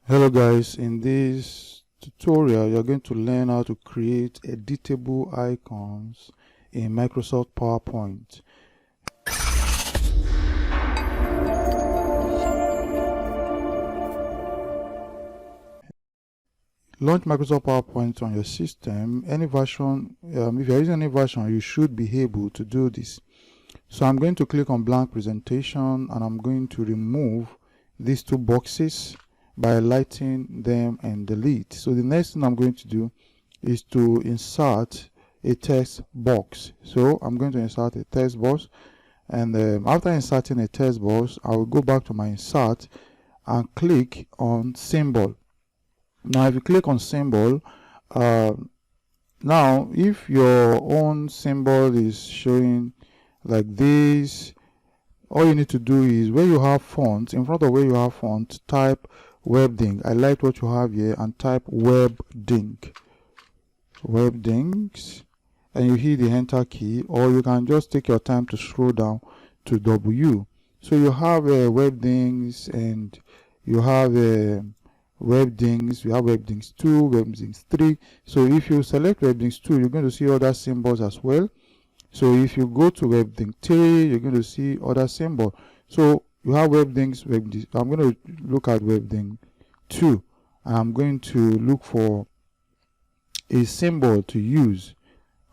Hello guys, in this tutorial you're going to learn how to create editable icons in Microsoft PowerPoint. Launch Microsoft PowerPoint on your system. Any version, if you're using any version, you should be able to do this. So I'm going to click on blank presentation and I'm going to remove these two boxes by highlighting them and delete. So the next thing I'm going to do is to insert a text box. So I'm going to insert a text box, and after inserting a text box, I will go back to my insert and click on symbol. Now if you click on symbol, now if your own symbol is showing like this, all you need to do is where you have font, in front of where you have font, type WebDing. I like what you have here and type WebDing. WebDings, and you hit the enter key, or you can just take your time to scroll down to W. So you have WebDings and you have WebDings. You have WebDings 2, WebDings 3. So if you select WebDings 2, you're going to see other symbols as well. So if you go to WebDing 3, you're going to see other symbol. So you have WebDings. I'm going to look at WebDing 2, and I'm going to look for a symbol to use.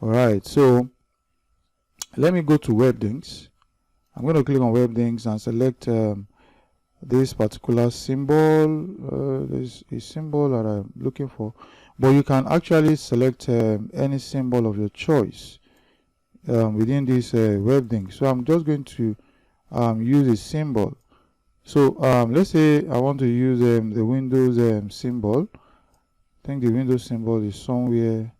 Alright, so let me go to WebDings. I'm going to click on WebDings and select this particular symbol. There's a symbol that I'm looking for, but you can actually select any symbol of your choice within this WebDing. So I'm just going to use a symbol. So let's say I want to use the Windows symbol. I think the Windows symbol is somewhere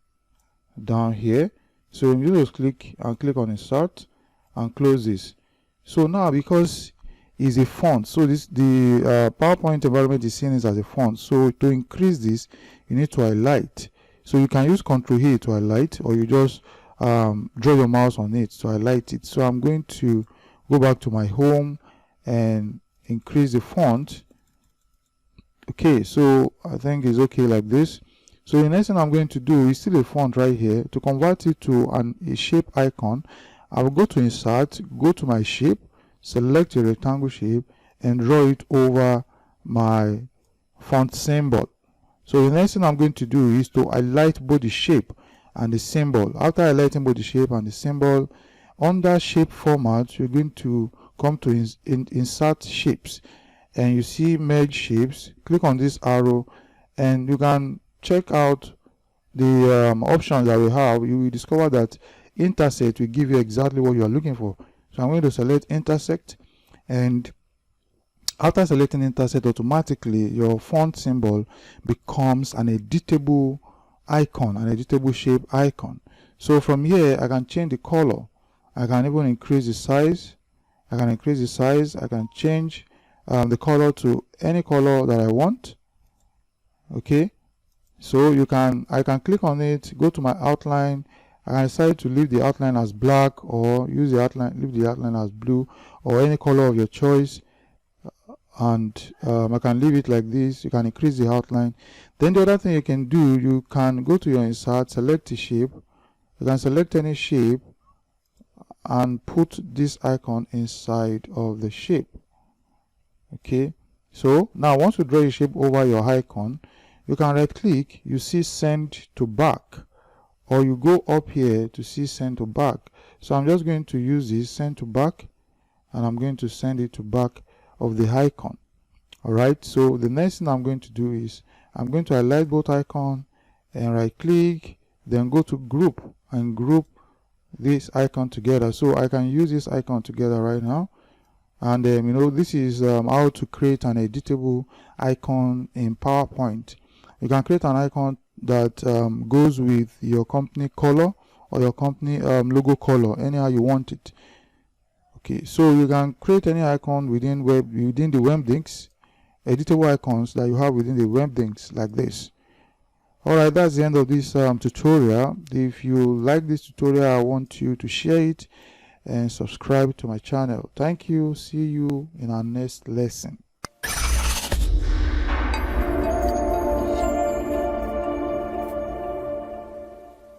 down here. So you just click on insert and close this. So now, because it's a font, so the PowerPoint environment is seeing this as a font. So to increase this, you need to highlight. So you can use Ctrl A to highlight, or you just draw your mouse on it to highlight it. So I'm going to go back to my home and increase the font. Okay, so I think it's okay like this. So the next thing I'm going to do is still a font right here. To convert it to a shape icon, I will go to insert, go to my shape, select a rectangle shape, and draw it over my font symbol. So the next thing I'm going to do is to highlight both the shape and the symbol. After highlighting both the shape and the symbol, under shape format, you're going to come to insert shapes, and you see merge shapes. Click on this arrow and you can check out the options that we have. You will discover that intersect will give you exactly what you are looking for. So I'm going to select intersect, and after selecting intersect, automatically your font symbol becomes an editable icon, an editable shape icon. So from here I can change the color. I can even increase the size. I can change the color to any color that I want. Okay, so I can click on it, go to my outline. I can decide to leave the outline as black, or leave the outline as blue, or any color of your choice. And I can leave it like this. You can increase the outline. Then the other thing you can do, you can go to your insert, select the shape. You can select any shape and put this icon inside of the shape. Okay, so now once you draw a shape over your icon, you can right click, you see send to back, or you go up here to see send to back. So I'm just going to use this send to back, and I'm going to send it to back of the icon. Alright, so the next thing I'm going to do is I'm going to highlight both icon and right click, then go to group and group this icon together. So I can use this icon together right now. And you know, this is how to create an editable icon in PowerPoint. You can create an icon that goes with your company color or your company logo color, anyhow you want it. Okay, so you can create any icon within the WebDings, editable icons that you have within the WebDings like this. Alright, that's the end of this tutorial. If you like this tutorial, I want you to share it and subscribe to my channel. Thank you. See you in our next lesson.